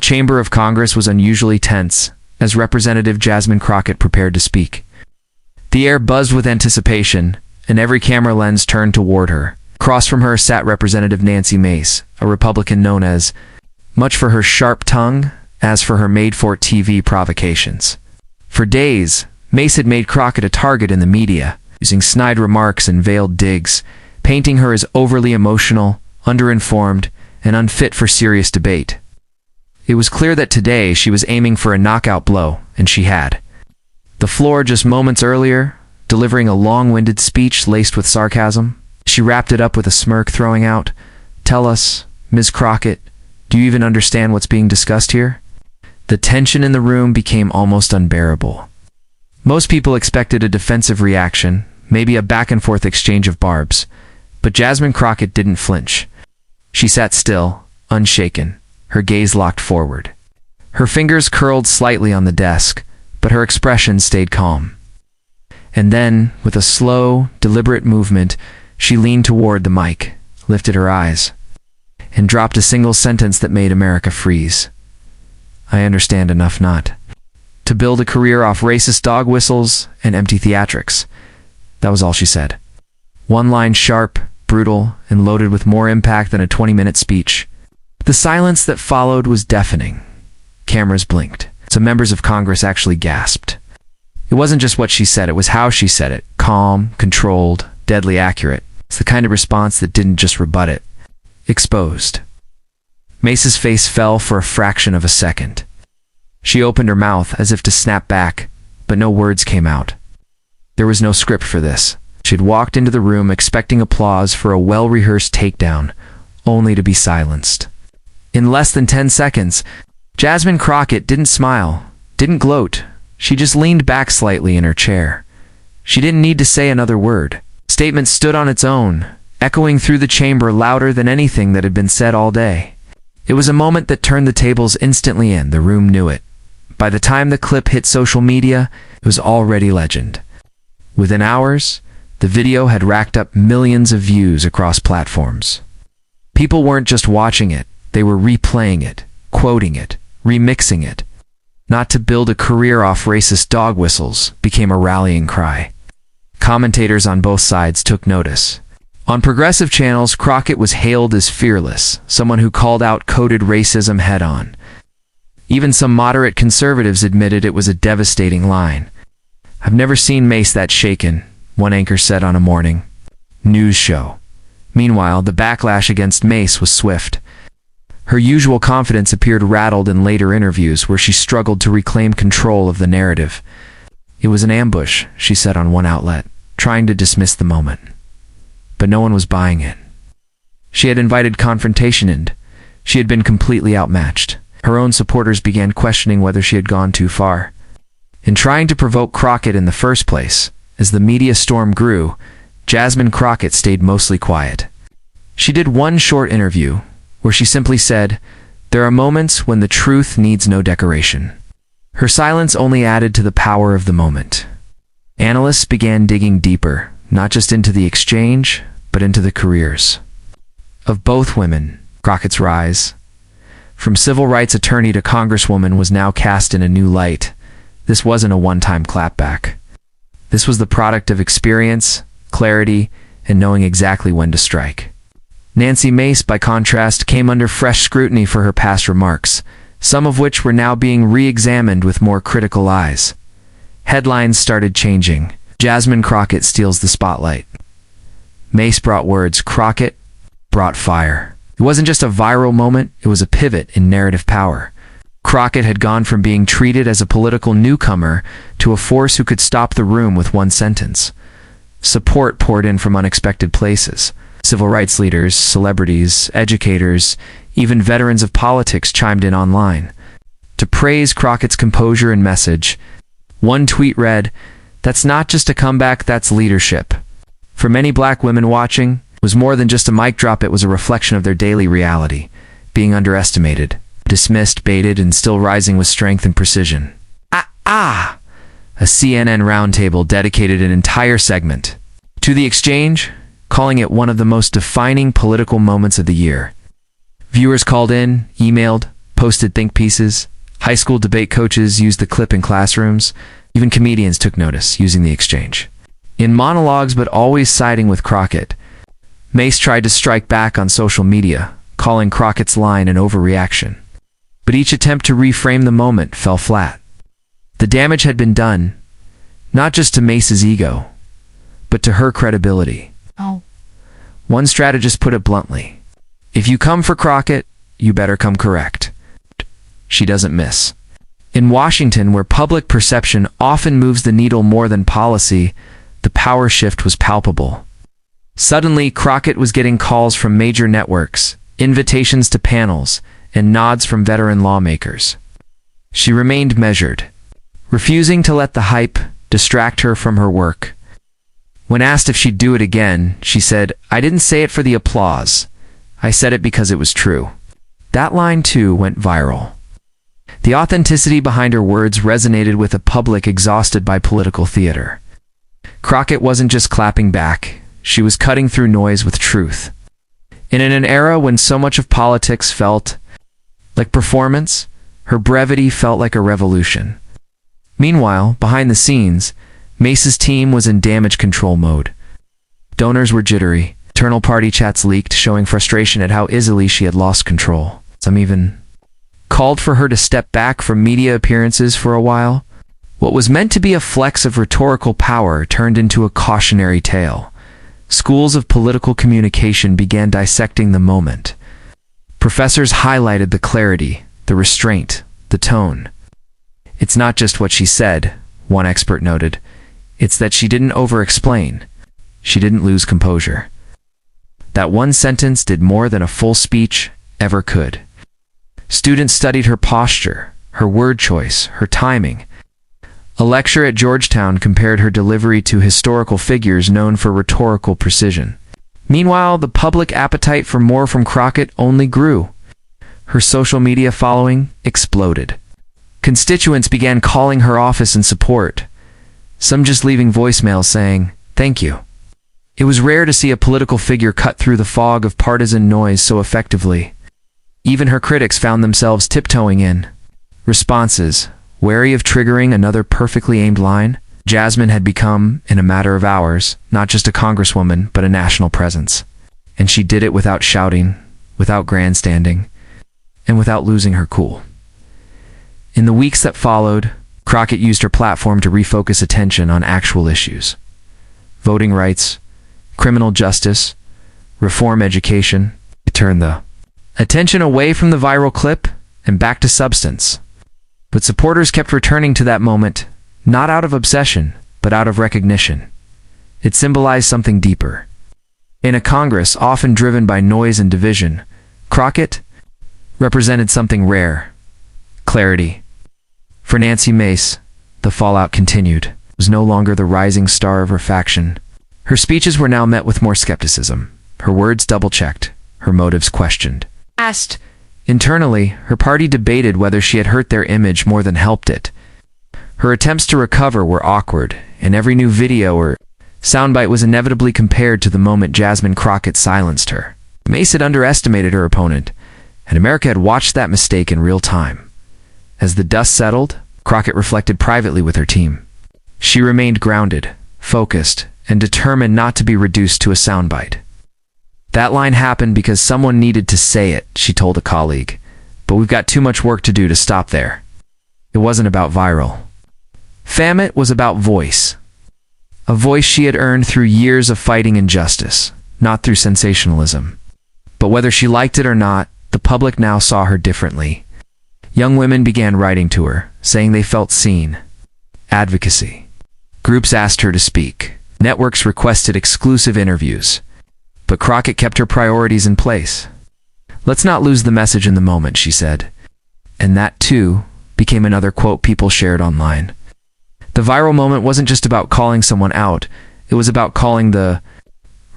chamber of Congress was unusually tense as Representative Jasmine Crockett prepared to speak. The air buzzed with anticipation, and every camera lens turned toward her. Across from her sat Representative Nancy Mace, a Republican known as much for her sharp tongue as for her made-for-TV provocations. For days, Mace had made Crockett a target in the media, using snide remarks and veiled digs, painting her as overly emotional, underinformed, and unfit for serious debate. It was clear that today she was aiming for a knockout blow, and she had. The floor just moments earlier, delivering a long-winded speech laced with sarcasm, she wrapped it up with a smirk, throwing out, "Tell us, Ms. Crockett, do you even understand what's being discussed here?" The tension in the room became almost unbearable. Most people expected a defensive reaction, maybe a back-and-forth exchange of barbs, but Jasmine Crockett didn't flinch. She sat still, unshaken, her gaze locked forward. Her fingers curled slightly on the desk, but her expression stayed calm. And then, with a slow, deliberate movement, she leaned toward the mic, lifted her eyes, and dropped a single sentence that made America freeze. "I understand enough not to build a career off racist dog whistles and empty theatrics." That was all she said. One line sharp, brutal, and loaded with more impact than a 20-minute speech. The silence that followed was deafening. Cameras blinked. Some members of Congress actually gasped. It wasn't just what she said, it was how she said it. Calm, controlled, deadly accurate. It's the kind of response that didn't just rebut it. Exposed. Mace's face fell for a fraction of a second. She opened her mouth as if to snap back, but no words came out. There was no script for this. She'd walked into the room expecting applause for a well-rehearsed takedown, only to be silenced. In less than 10 seconds, Jasmine Crockett didn't smile, didn't gloat. She just leaned back slightly in her chair. She didn't need to say another word. Statement stood on its own, echoing through the chamber louder than anything that had been said all day. It was a moment that turned the tables instantly, and the room knew it. By the time the clip hit social media, it was already legend. Within hours, the video had racked up millions of views across platforms. People weren't just watching it, they were replaying it, quoting it, remixing it. Not to build a career off racist dog whistles became a rallying cry. Commentators on both sides took notice. On progressive channels, Crockett was hailed as fearless, someone who called out coded racism head-on. Even some moderate conservatives admitted it was a devastating line. "I've never seen Mace that shaken," one anchor said on a morning news show. Meanwhile, the backlash against Mace was swift. Her usual confidence appeared rattled in later interviews where she struggled to reclaim control of the narrative. "It was an ambush," she said on one outlet, trying to dismiss the moment. But no one was buying it. She had invited confrontation and she had been completely outmatched. Her own supporters began questioning whether she had gone too far. In trying to provoke Crockett in the first place, as the media storm grew, Jasmine Crockett stayed mostly quiet. She did one short interview where she simply said, "There are moments when the truth needs no decoration." Her silence only added to the power of the moment. Analysts began digging deeper, not just into the exchange, but into the careers of both women. Crockett's rise from civil rights attorney to congresswoman was now cast in a new light. This wasn't a one-time clapback. This was the product of experience, clarity, and knowing exactly when to strike. Nancy Mace, by contrast, came under fresh scrutiny for her past remarks, some of which were now being re-examined with more critical eyes. Headlines started changing. Jasmine Crockett steals the spotlight. Mace brought words. Crockett brought fire. It wasn't just a viral moment, it was a pivot in narrative power. Crockett had gone from being treated as a political newcomer to a force who could stop the room with one sentence. Support poured in from unexpected places. Civil rights leaders, celebrities, educators, even veterans of politics chimed in online to praise Crockett's composure and message. One tweet read, "That's not just a comeback, that's leadership." For many black women watching, it was more than just a mic drop, it was a reflection of their daily reality, being underestimated, dismissed, baited, and still rising with strength and precision. A CNN roundtable dedicated an entire segment to the exchange, calling it one of the most defining political moments of the year. Viewers called in, emailed, posted think pieces. High school debate coaches used the clip in classrooms. Even comedians took notice, using the exchange. In monologues but always siding with Crockett, Mace tried to strike back on social media, calling Crockett's line an overreaction. But each attempt to reframe the moment fell flat. The damage had been done, not just to Mace's ego, but to her credibility. One strategist put it bluntly: if you come for Crockett, you better come correct. She doesn't miss. In Washington, where public perception often moves the needle more than policy, the power shift was palpable. Suddenly, Crockett was getting calls from major networks, invitations to panels, and nods from veteran lawmakers. She remained measured, refusing to let the hype distract her from her work. When asked if she'd do it again, she said, "I didn't say it for the applause. I said it because it was true." That line, too, went viral. The authenticity behind her words resonated with a public exhausted by political theater. Crockett wasn't just clapping back, she was cutting through noise with truth. And in an era when so much of politics felt like performance, her brevity felt like a revolution. Meanwhile, behind the scenes, Mace's team was in damage control mode. Donors were jittery. Internal party chats leaked, showing frustration at how easily she had lost control. Some even called for her to step back from media appearances for a while. What was meant to be a flex of rhetorical power turned into a cautionary tale. Schools of political communication began dissecting the moment. Professors highlighted the clarity, the restraint, the tone. "It's not just what she said," one expert noted. "It's that she didn't over-explain. She didn't lose composure." That one sentence did more than a full speech ever could. Students studied her posture, her word choice, her timing. A lecturer at Georgetown compared her delivery to historical figures known for rhetorical precision. Meanwhile, the public appetite for more from Crockett only grew. Her social media following exploded. Constituents began calling her office in support, some just leaving voicemails saying, "Thank you." It was rare to see a political figure cut through the fog of partisan noise so effectively. Even her critics found themselves tiptoeing in. Responses, wary of triggering another perfectly aimed line. Jasmine had become, in a matter of hours, not just a congresswoman, but a national presence. And she did it without shouting, without grandstanding, and without losing her cool. In the weeks that followed, Crockett used her platform to refocus attention on actual issues. Voting rights, criminal justice, reform education. It turned the attention away from the viral clip and back to substance. But supporters kept returning to that moment, not out of obsession, but out of recognition. It symbolized something deeper. In a Congress often driven by noise and division, Crockett represented something rare: clarity. For Nancy Mace, the fallout continued. It was no longer the rising star of her faction. Her speeches were now met with more skepticism, her words double-checked, her motives questioned. Internally, her party debated whether she had hurt their image more than helped it. Her attempts to recover were awkward, and every new video or soundbite was inevitably compared to the moment Jasmine Crockett silenced her. Mace had underestimated her opponent, and America had watched that mistake in real time. As the dust settled, Crockett reflected privately with her team. She remained grounded, focused, and determined not to be reduced to a soundbite. "That line happened because someone needed to say it," she told a colleague. "But we've got too much work to do to stop there." It wasn't about viral. It was about voice. A voice she had earned through years of fighting injustice, not through sensationalism. But whether she liked it or not, the public now saw her differently. Young women began writing to her, saying they felt seen. Advocacy. Groups asked her to speak. Networks requested exclusive interviews. But Crockett kept her priorities in place. "Let's not lose the message in the moment," she said. And that, too, became another quote people shared online. The viral moment wasn't just about calling someone out, it was about calling the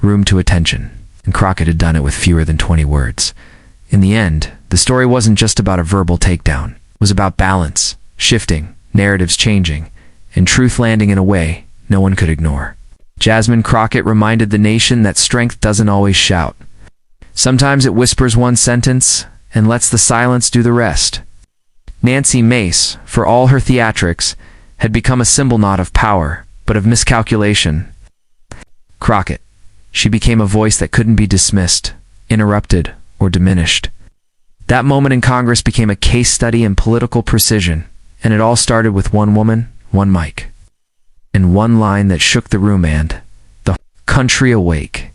room to attention. And Crockett had done it with fewer than 20 words. In the end, the story wasn't just about a verbal takedown. It was about balance, shifting, narratives changing, and truth landing in a way no one could ignore. Jasmine Crockett reminded the nation that strength doesn't always shout. Sometimes it whispers one sentence, and lets the silence do the rest. Nancy Mace, for all her theatrics, had become a symbol not of power, but of miscalculation. Crockett. She became a voice that couldn't be dismissed, interrupted, or diminished. That moment in Congress became a case study in political precision, and it all started with one woman, one mic, and one line that shook the room and the country awake.